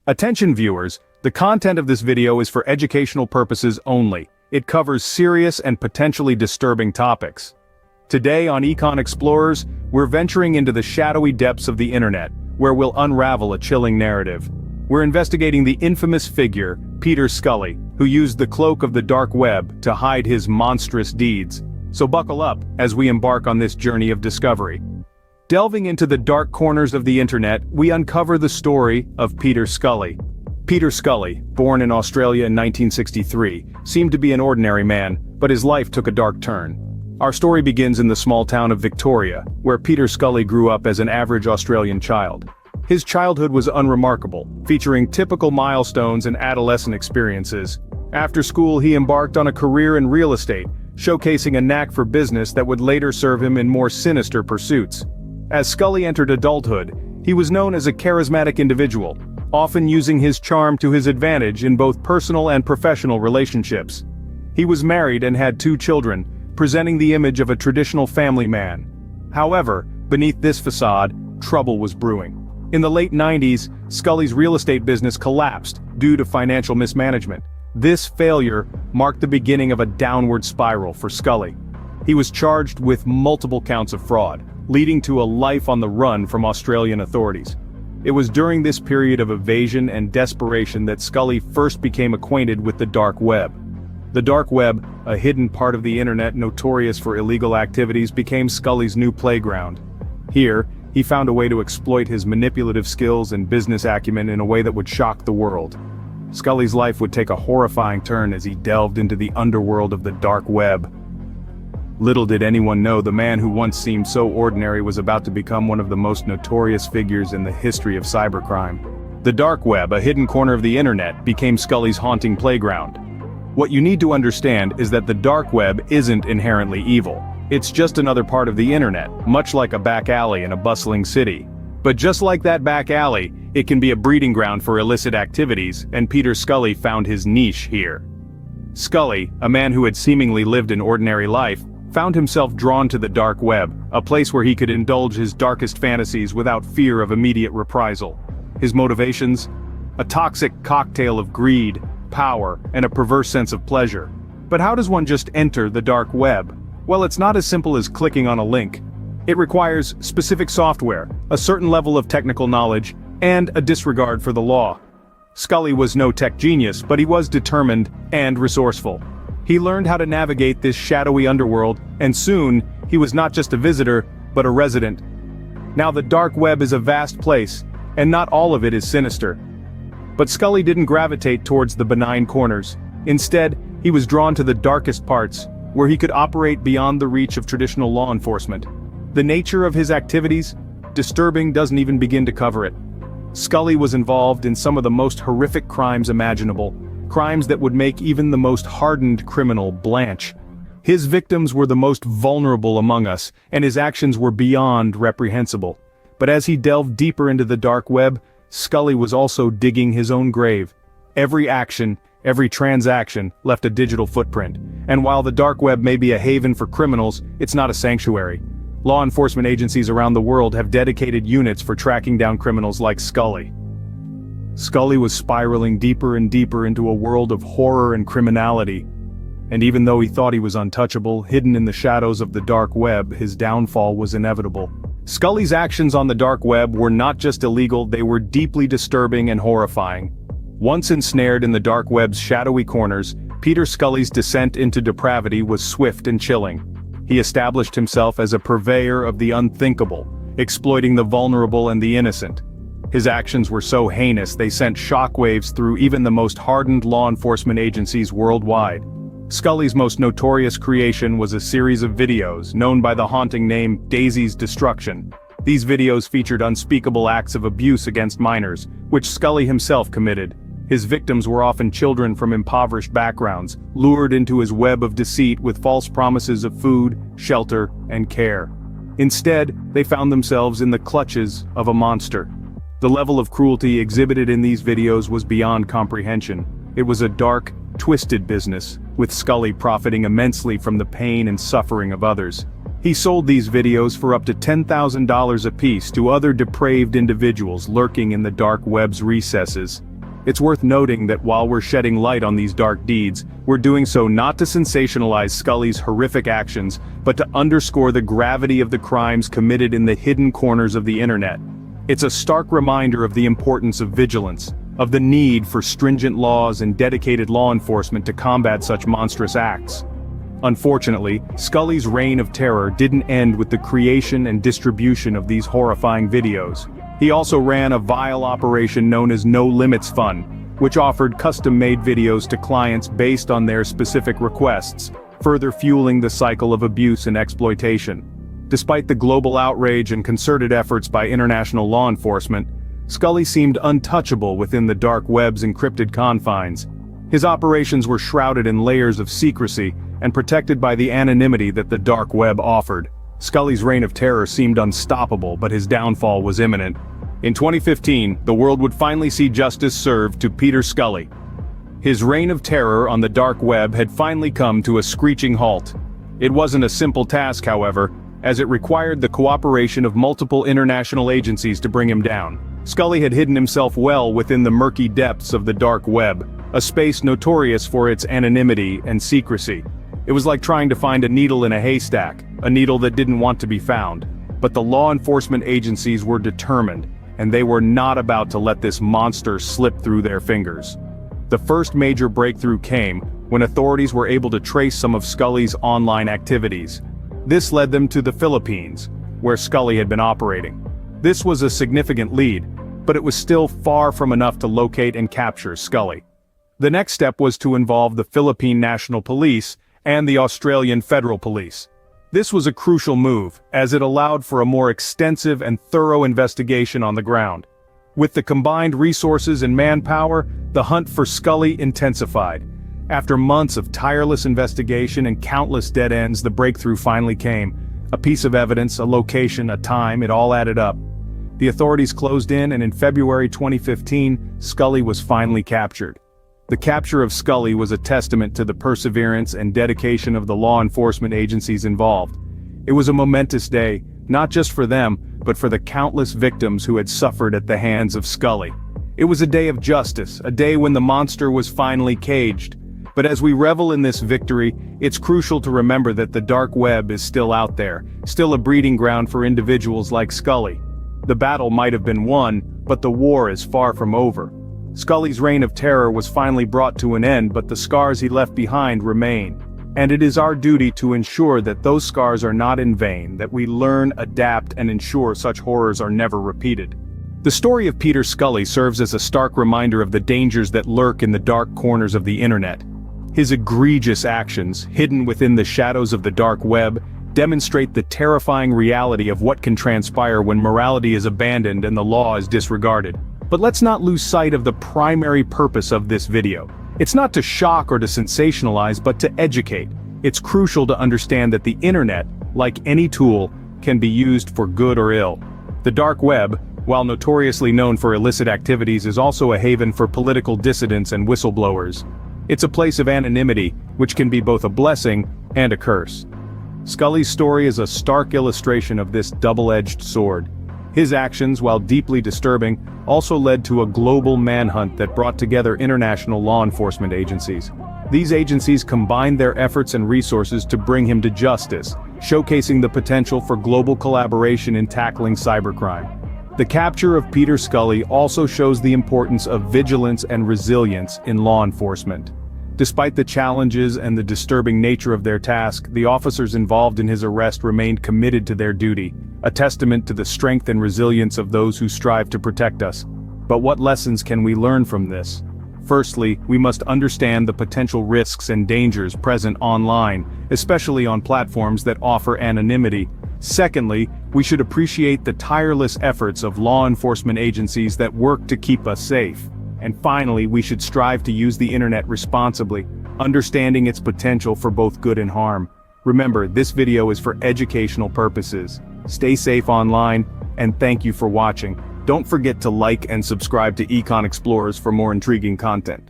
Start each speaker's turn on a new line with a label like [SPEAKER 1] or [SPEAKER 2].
[SPEAKER 1] Attention viewers, the content of this video is for educational purposes only. It covers serious and potentially disturbing topics. Today on Econ Explorers, we're venturing into the shadowy depths of the internet, where we'll unravel a chilling narrative. We're investigating the infamous figure, Peter Scully, who used the cloak of the dark web to hide his monstrous deeds. So buckle up as we embark on this journey of discovery. Delving into the dark corners of the internet, we uncover the story of Peter Scully. Peter Scully, born in Australia in 1963, seemed to be an ordinary man, but his life took a dark turn. Our story begins in the small town of Victoria, where Peter Scully grew up as an average Australian child. His childhood was unremarkable, featuring typical milestones and adolescent experiences. After school, he embarked on a career in real estate, showcasing a knack for business that would later serve him in more sinister pursuits. As Scully entered adulthood, he was known as a charismatic individual, often using his charm to his advantage in both personal and professional relationships. He was married and had 2 children, presenting the image of a traditional family man. However, beneath this facade, trouble was brewing. In the late 90s, Scully's real estate business collapsed due to financial mismanagement. This failure marked the beginning of a downward spiral for Scully. He was charged with multiple counts of fraud, leading to a life on the run from Australian authorities. It was during this period of evasion and desperation that Scully first became acquainted with the dark web. The dark web, a hidden part of the internet notorious for illegal activities, became Scully's new playground. Here, he found a way to exploit his manipulative skills and business acumen in a way that would shock the world. Scully's life would take a horrifying turn as he delved into the underworld of the dark web. Little did anyone know the man who once seemed so ordinary was about to become one of the most notorious figures in the history of cybercrime. The dark web, a hidden corner of the internet, became Scully's haunting playground. What you need to understand is that the dark web isn't inherently evil. It's just another part of the internet, much like a back alley in a bustling city. But just like that back alley, it can be a breeding ground for illicit activities, and Peter Scully found his niche here. Scully, a man who had seemingly lived an ordinary life, found himself drawn to the dark web, a place where he could indulge his darkest fantasies without fear of immediate reprisal. His motivations? A toxic cocktail of greed, power, and a perverse sense of pleasure. But how does one just enter the dark web? Well, it's not as simple as clicking on a link. It requires specific software, a certain level of technical knowledge, and a disregard for the law. Scully was no tech genius, but he was determined and resourceful. He learned how to navigate this shadowy underworld, and soon, he was not just a visitor, but a resident. Now the dark web is a vast place, and not all of it is sinister. But Scully didn't gravitate towards the benign corners. Instead, he was drawn to the darkest parts, where he could operate beyond the reach of traditional law enforcement. The nature of his activities? Disturbing doesn't even begin to cover it. Scully was involved in some of the most horrific crimes imaginable. Crimes that would make even the most hardened criminal blanch. His victims were the most vulnerable among us, and his actions were beyond reprehensible. But as he delved deeper into the dark web, Scully was also digging his own grave. Every action, every transaction, left a digital footprint. And while the dark web may be a haven for criminals, it's not a sanctuary. Law enforcement agencies around the world have dedicated units for tracking down criminals like Scully. Scully was spiraling deeper and deeper into a world of horror and criminality. And even though he thought he was untouchable, hidden in the shadows of the dark web, his downfall was inevitable. Scully's actions on the dark web were not just illegal, they were deeply disturbing and horrifying. Once ensnared in the dark web's shadowy corners, Peter Scully's descent into depravity was swift and chilling. He established himself as a purveyor of the unthinkable, exploiting the vulnerable and the innocent. His actions were so heinous they sent shockwaves through even the most hardened law enforcement agencies worldwide. Scully's most notorious creation was a series of videos, known by the haunting name Daisy's Destruction. These videos featured unspeakable acts of abuse against minors, which Scully himself committed. His victims were often children from impoverished backgrounds, lured into his web of deceit with false promises of food, shelter, and care. Instead, they found themselves in the clutches of a monster. The level of cruelty exhibited in these videos was beyond comprehension. It was a dark, twisted business, with Scully profiting immensely from the pain and suffering of others. He sold these videos for up to $10,000 apiece to other depraved individuals lurking in the dark web's recesses. It's worth noting that while we're shedding light on these dark deeds, we're doing so not to sensationalize Scully's horrific actions, but to underscore the gravity of the crimes committed in the hidden corners of the internet. It's a stark reminder of the importance of vigilance, of the need for stringent laws and dedicated law enforcement to combat such monstrous acts. Unfortunately, Scully's reign of terror didn't end with the creation and distribution of these horrifying videos. He also ran a vile operation known as No Limits Fund, which offered custom-made videos to clients based on their specific requests, further fueling the cycle of abuse and exploitation. Despite the global outrage and concerted efforts by international law enforcement, Scully seemed untouchable within the dark web's encrypted confines. His operations were shrouded in layers of secrecy and protected by the anonymity that the dark web offered. Scully's reign of terror seemed unstoppable, but his downfall was imminent. In 2015, the world would finally see justice served to Peter Scully. His reign of terror on the dark web had finally come to a screeching halt. It wasn't a simple task, however, as it required the cooperation of multiple international agencies to bring him down. Scully had hidden himself well within the murky depths of the dark web, a space notorious for its anonymity and secrecy. It was like trying to find a needle in a haystack, a needle that didn't want to be found. But the law enforcement agencies were determined, and they were not about to let this monster slip through their fingers. The first major breakthrough came when authorities were able to trace some of Scully's online activities. This led them to the Philippines, where Scully had been operating. This was a significant lead, but it was still far from enough to locate and capture Scully. The next step was to involve the Philippine National Police and the Australian Federal Police. This was a crucial move, as it allowed for a more extensive and thorough investigation on the ground. With the combined resources and manpower, the hunt for Scully intensified. After months of tireless investigation and countless dead ends, the breakthrough finally came. A piece of evidence, a location, a time, it all added up. The authorities closed in, and in February 2015, Scully was finally captured. The capture of Scully was a testament to the perseverance and dedication of the law enforcement agencies involved. It was a momentous day, not just for them, but for the countless victims who had suffered at the hands of Scully. It was a day of justice, a day when the monster was finally caged. But as we revel in this victory, it's crucial to remember that the dark web is still out there, still a breeding ground for individuals like Scully. The battle might have been won, but the war is far from over. Scully's reign of terror was finally brought to an end, but the scars he left behind remain. And it is our duty to ensure that those scars are not in vain, that we learn, adapt, and ensure such horrors are never repeated. The story of Peter Scully serves as a stark reminder of the dangers that lurk in the dark corners of the internet. His egregious actions, hidden within the shadows of the dark web, demonstrate the terrifying reality of what can transpire when morality is abandoned and the law is disregarded. But let's not lose sight of the primary purpose of this video. It's not to shock or to sensationalize, but to educate. It's crucial to understand that the internet, like any tool, can be used for good or ill. The dark web, while notoriously known for illicit activities, is also a haven for political dissidents and whistleblowers. It's a place of anonymity, which can be both a blessing and a curse. Scully's story is a stark illustration of this double-edged sword. His actions, while deeply disturbing, also led to a global manhunt that brought together international law enforcement agencies. These agencies combined their efforts and resources to bring him to justice, showcasing the potential for global collaboration in tackling cybercrime. The capture of Peter Scully also shows the importance of vigilance and resilience in law enforcement. Despite the challenges and the disturbing nature of their task, the officers involved in his arrest remained committed to their duty, a testament to the strength and resilience of those who strive to protect us. But what lessons can we learn from this? Firstly, we must understand the potential risks and dangers present online, especially on platforms that offer anonymity. Secondly, we should appreciate the tireless efforts of law enforcement agencies that work to keep us safe. And finally, we should strive to use the internet responsibly, understanding its potential for both good and harm. Remember, this video is for educational purposes. Stay safe online, and thank you for watching. Don't forget to like and subscribe to Econ Explorers for more intriguing content.